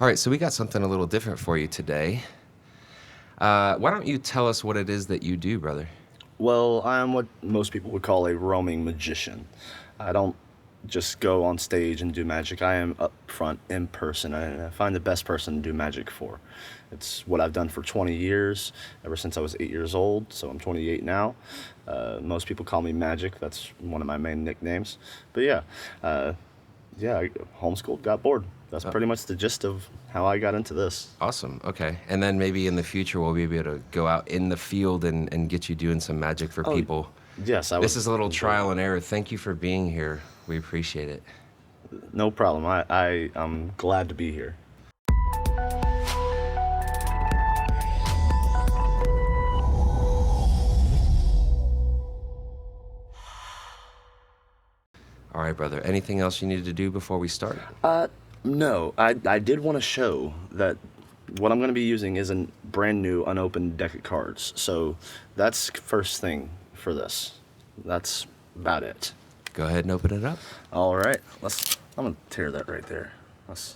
All right, so we got something a little different for you today. Why don't you tell us what it is that you do, brother? Well, I'm what most people would call a roaming magician. I don't just go on stage and do magic. I am up front in person, and I find the best person to do magic for. It's what I've done for 20 years, ever since I was 8 years old, so I'm 28 now. Most people call me Magic. That's one of my main nicknames. But yeah, I homeschooled, got bored. That's pretty much the gist of how I got into this. Awesome. Okay. And then maybe in the future we'll be able to go out in the field and get you doing some magic for people. Yes, This is a little trial and error. Thank you for being here. We appreciate it. No problem. I'm glad to be here. All right, brother. Anything else you needed to do before we start? No, I did want to show that what I'm going to be using is a brand new unopened deck of cards. So that's first thing for this. That's about it. Go ahead and open it up. All right, I'm going to tear that right there. Right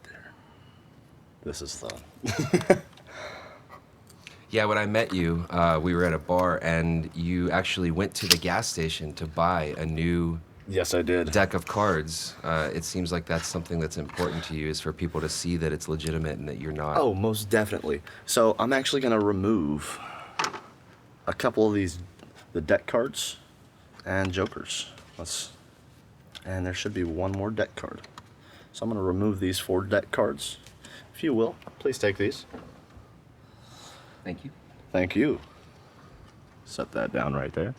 there. This is the... Yeah, when I met you, we were at a bar, and you actually went to the gas station to buy a new Yes, I did. deck of cards. It seems like that's something that's important to you, is for people to see that it's legitimate and that you're not. Oh, most definitely. So I'm actually going to remove a couple of the deck cards and jokers. And there should be one more deck card. So I'm going to remove these 4 deck cards. If you will, please take these. Thank you. Thank you. Set that down right there.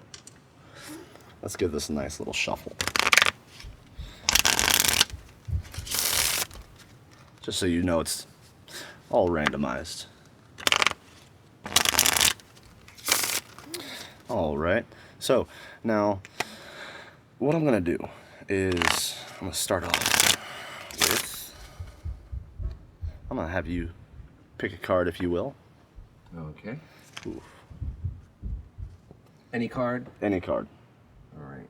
Let's give this a nice little shuffle. Just so you know, it's all randomized. All right. So now, what I'm gonna do is I'm gonna start off with. I'm gonna have you pick a card, if you will. Okay. Ooh. Any card? Any card. All right.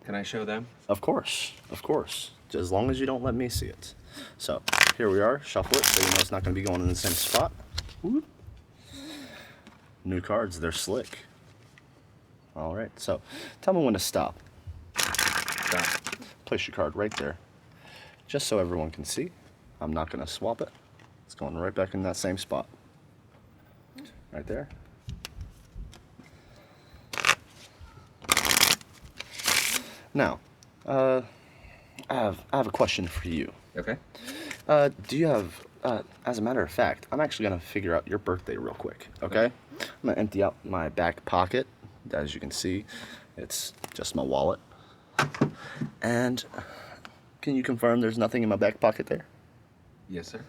Can I show them? Of course, of course. Just as long as you don't let me see it. So here we are. Shuffle it so you know it's not going to be going in the same spot. Woo. New cards. They're slick. All right. So tell me when to stop. Stop. Place your card right there, just so everyone can see. I'm not going to swap it. It's going right back in that same spot. Right there. Now, I have a question for you. Okay. Do you have, as a matter of fact, I'm actually gonna figure out your birthday real quick, okay? I'm gonna empty out my back pocket. As you can see, it's just my wallet. And can you confirm there's nothing in my back pocket there? Yes, sir.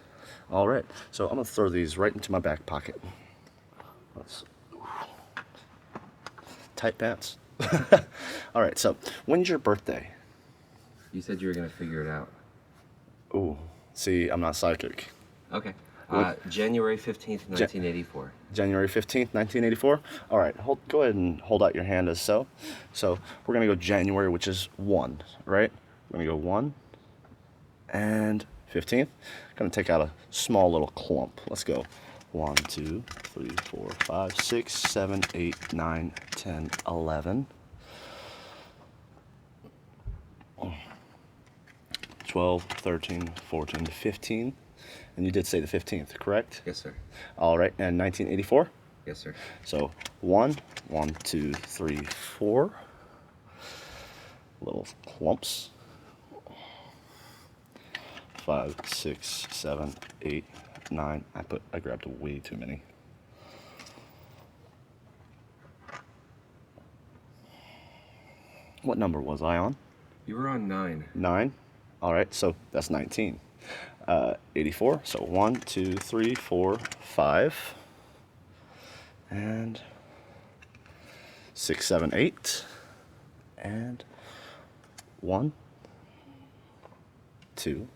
All right, so I'm gonna throw these right into my back pocket. Tight pants. All right, so when's your birthday? You said you were going to figure it out. Ooh, see, I'm not psychic. Okay. January 15th, 1984. January 15th, 1984. All right, go ahead and hold out your hand as so. So we're going to go January, which is 1, right? We're going to go 1 and 15th. Going to take out a small little clump. Let's go. 1, 2, 3, 4, 5, 6, 7, 8, 9, 10, 11. 12, 13, 14, 15. And you did say the 15th, correct? Yes, sir. All right, and 1984? Yes, sir. So 1, 2, 3, 4. Little clumps. 5, 6, 7, 8, 9. I grabbed way too many. What number was I on? You were on 9. 9. All right, so that's 19. 84. So 1, 2, 3, 4, 5, and 6, 7, 8, and 1, 2,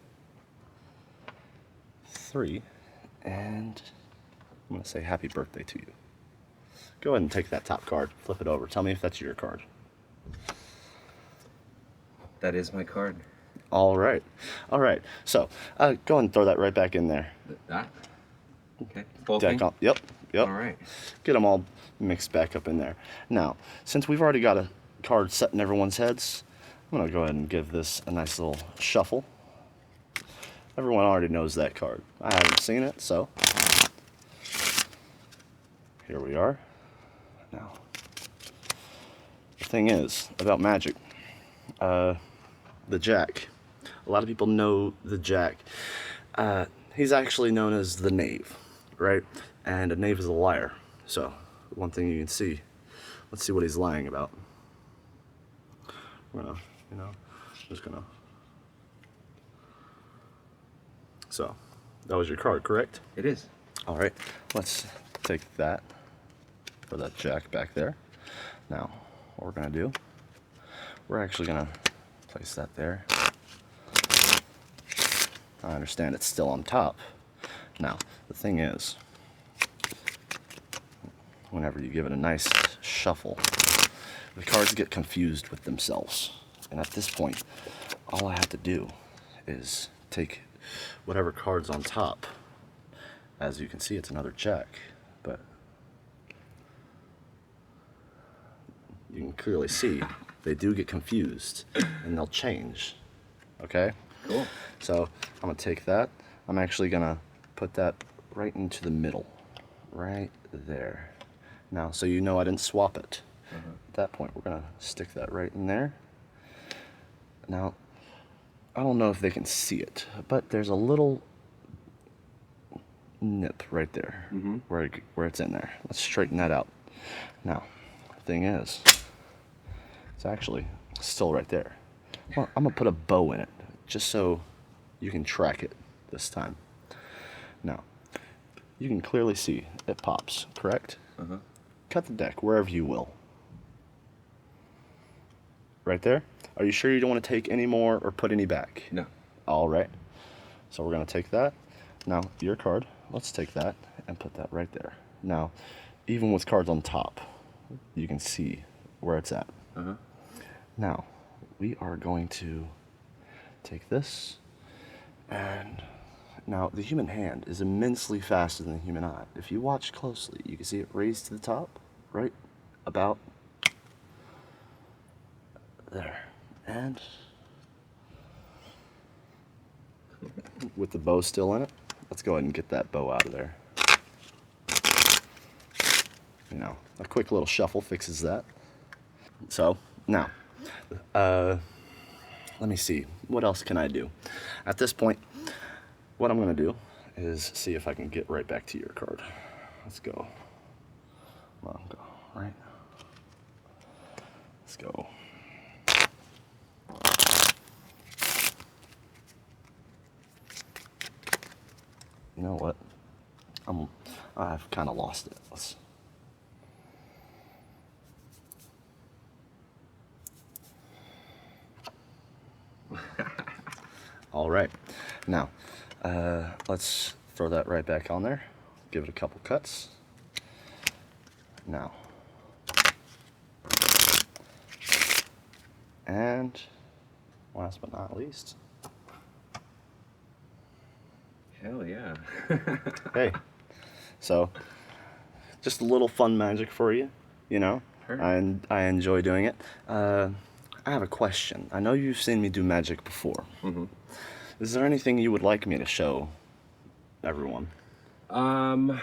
3, and I'm going to say happy birthday to you. Go ahead and take that top card, flip it over. Tell me if that's your card. That is my card. All right. All right. So, go ahead and throw that right back in there. That? Okay. Full Deck thing? on. Yep. Yep. All right. Get them all mixed back up in there. Now, since we've already got a card set in everyone's heads, I'm going to go ahead and give this a nice little shuffle. Everyone already knows that card. I haven't seen it, so here we are. Now, the thing is about Magic, the Jack. A lot of people know the Jack. He's actually known as the Knave, right? And a knave is a liar. So, one thing you can see. Let's see what he's lying about. We're gonna, just gonna. So, that was your card, correct? It is. All right, let's take that, put that Jack back there. Now, what we're gonna do, we're actually gonna place that there. I understand it's still on top. Now, the thing is, whenever you give it a nice shuffle, the cards get confused with themselves. And at this point, all I have to do is take whatever card's on top. As you can see, it's another Jack, but you can clearly see they do get confused and they'll change. Okay? Cool. So I'm gonna take that. I'm actually gonna put that right into the middle, right there. Now, so you know I didn't swap it. At that point, we're gonna stick that right in there. Now, I don't know if they can see it, but there's a little nip right there, where it's in there. Let's straighten that out. Now, the thing is, it's actually still right there. Well, I'm gonna put a bow in it, just so you can track it this time. Now, you can clearly see it pops, correct? Cut the deck wherever you will. Right there? Are you sure you don't want to take any more or put any back? No. All right. So we're going to take that. Now, your card, let's take that and put that right there. Now, even with cards on top, you can see where it's at. Now, we are going to take this, and now the human hand is immensely faster than the human eye. If you watch closely, you can see it raised to the top, right about there. And with the bow still in it, let's go ahead and get that bow out of there. You know, a quick little shuffle fixes that. So, now, let me see. What else can I do? At this point, what I'm going to do is see if I can get right back to your card. Let's go. Come on, go. Right. Let's go. You know what? I've kind of lost it. Let's. All right. Now, let's throw that right back on there. Give it a couple cuts. Now. And last but not least. Hell yeah. Hey, so just a little fun magic for you, you know. Sure. I enjoy doing it. I have a question. I know you've seen me do magic before. Is there anything you would like me to show everyone? I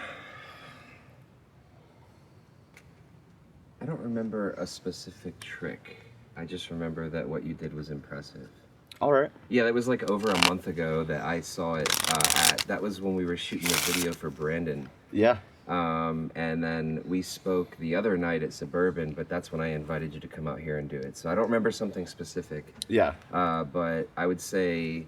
don't remember a specific trick. I just remember that what you did was impressive. All right. Yeah, that was like over a month ago that I saw it that was when we were shooting a video for Brandon. Yeah. And then we spoke the other night at Suburban, but that's when I invited you to come out here and do it. So I don't remember something specific. Yeah. But I would say,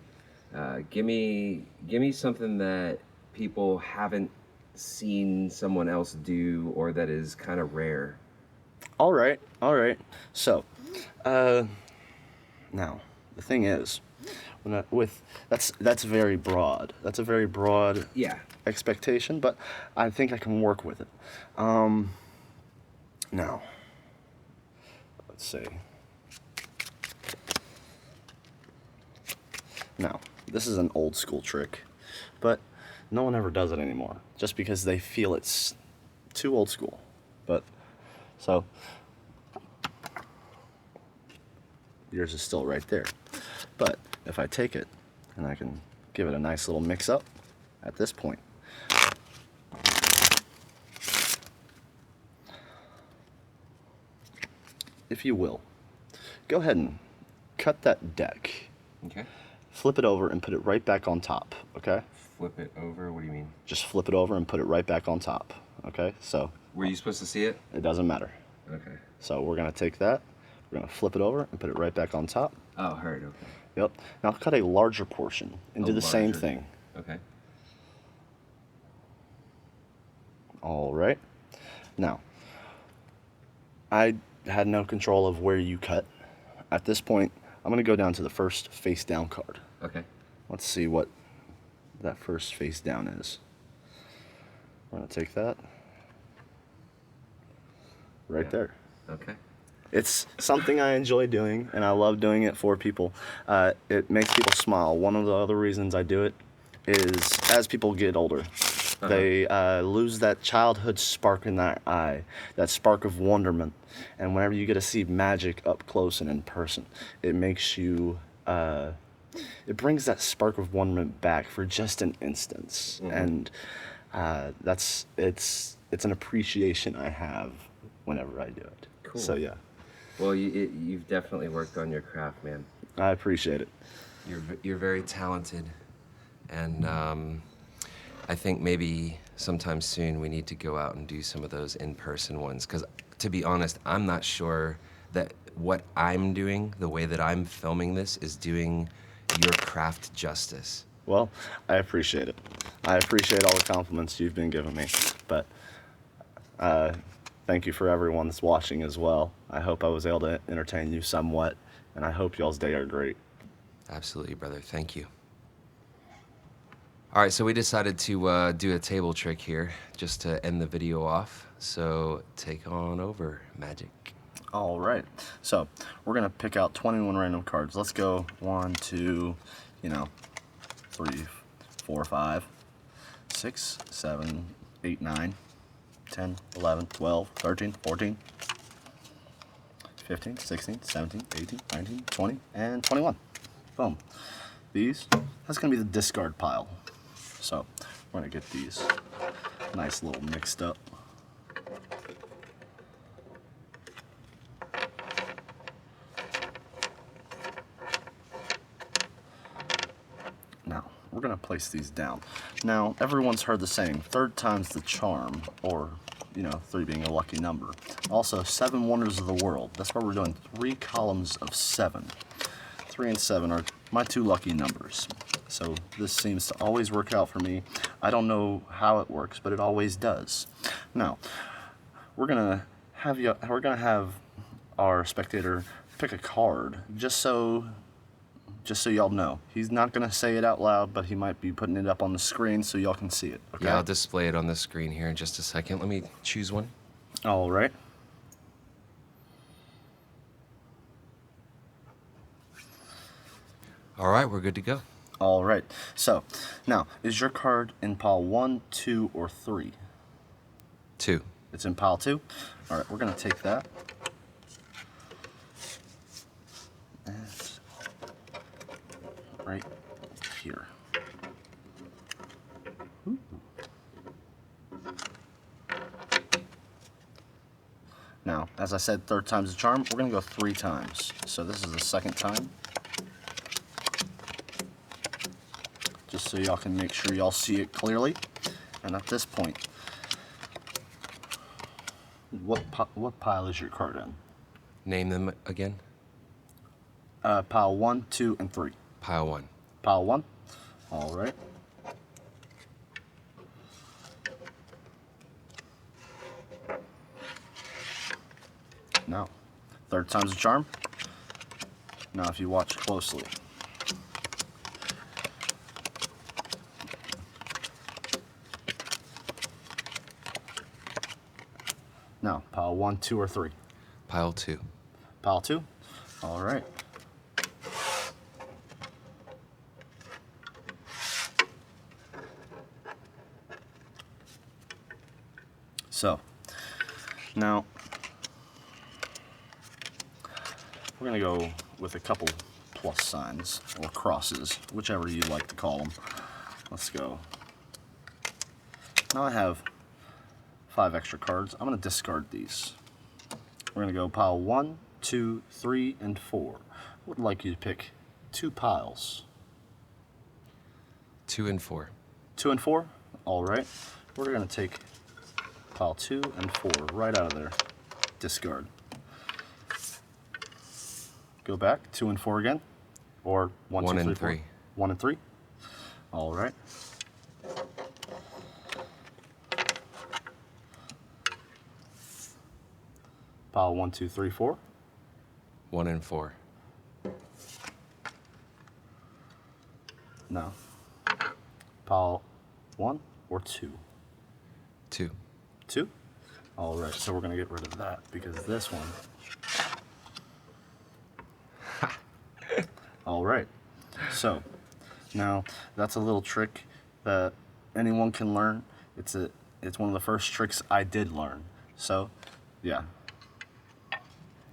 give me something that people haven't seen someone else do or that is kind of rare. All right. All right. So, now the thing is, that's very broad. That's a very broad Yeah. expectation, but I think I can work with it. Now, let's see. Now, this is an old school trick, but no one ever does it anymore, just because they feel it's too old school. But, so, yours is still right there. But if I take it and I can give it a nice little mix up at this point, if you will, go ahead and cut that deck. Okay. Flip it over and put it right back on top, okay? Flip it over? What do you mean? Just flip it over and put it right back on top, okay? So, Were you supposed to see it? it doesn't matter. Okay. So we're gonna take that, we're gonna flip it over and put it right back on top. Oh, heard. Okay. Yep. Now cut a larger portion and do the same thing. Okay. All right. Now, I had no control of where you cut. At this point, I'm gonna go down to the first face down card. Okay. Let's see what that first face down is. We're gonna take that right there. Okay. It's something I enjoy doing, and I love doing it for people. It makes people smile. One of the other reasons I do it is as people get older, they lose that childhood spark in their eye, that spark of wonderment. And whenever you get to see magic up close and in person, it makes you, it brings that spark of wonderment back for just an instance. And it's an appreciation I have whenever I do it. Cool. So yeah. Well, you've definitely worked on your craft, man. I appreciate it. You're very talented, and I think maybe sometime soon we need to go out and do some of those in-person ones. Because to be honest, I'm not sure that what I'm doing, the way that I'm filming this, is doing your craft justice. Well, I appreciate it. I appreciate all the compliments you've been giving me, but thank you for everyone that's watching as well. I hope I was able to entertain you somewhat, and I hope y'all's day are great. Absolutely, brother. Thank you. All right, so we decided to do a table trick here just to end the video off. So take on over, Magik. All right, so we're gonna pick out 21 random cards. Let's go 1, 2, 3, 4, 5, 6, 7, 8, 9, 10, 11, 12, 13, 14, 15, 16, 17, 18, 19, 20, and 21. Boom. That's gonna be the discard pile. So we're gonna get these nice little mixed up. Now, we're gonna place these down. Now, everyone's heard the saying, third time's the charm, or, 3 being a lucky number. Also, 7 wonders of the world. That's why we're doing 3 columns of 7. 3 and 7 are my 2 lucky numbers. So this seems to always work out for me. I don't know how it works, but it always does. Now, we're gonna have our spectator pick a card, just so y'all know. He's not gonna say it out loud, but he might be putting it up on the screen so y'all can see it. Okay? Yeah, I'll display it on the screen here in just a second. Let me choose one. All right. All right, we're good to go. All right. So now, is your card in pile 1, 2, or 3? 2. It's in pile 2. All right. We're gonna take that. And right here. Ooh. Now, as I said, third time's the charm. We're gonna go 3 times. So this is the second time. Just so y'all can make sure y'all see it clearly. And at this point, what pile is your card in? Name them again. Pile 1, 2, and 3. Pile 1. Pile 1. All right. Now, third time's a charm. Now, if you watch closely. Now, pile 1, 2, or 3. Pile 2. Pile 2. All right. So, now, we're going to go with a couple plus signs, or crosses, whichever you like to call them. Let's go. Now I have 5 extra cards. I'm going to discard these. We're going to go pile 1, 2, 3, and 4. Would like you to pick 2 piles. 2 and 4. 2 and 4? All right. We're going to take pile 2 and 4 right out of there. Discard. Go back, 2 and 4 again. Or 1, 2, 3, 4. 1 and 3. All right. Pile 1, 2, 3, 4. 1 and 4. No. Pile 1 or 2? 2. 2? All right, so we're going to get rid of that because this one. All right, so now that's a little trick that anyone can learn. It's one of the first tricks I did learn. So, yeah.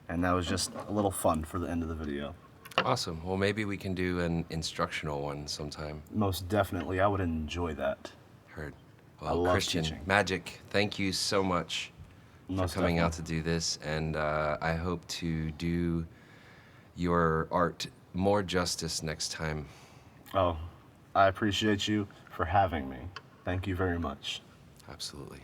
And that was just a little fun for the end of the video. Awesome. Well, maybe we can do an instructional one sometime. Most definitely, I would enjoy that. Heard. I Well, love Christian, teaching. Magik, thank you so much Most for coming out definitely. to do this, and I hope to do your art more justice next time. Oh, I appreciate you for having me. Thank you very much. Absolutely.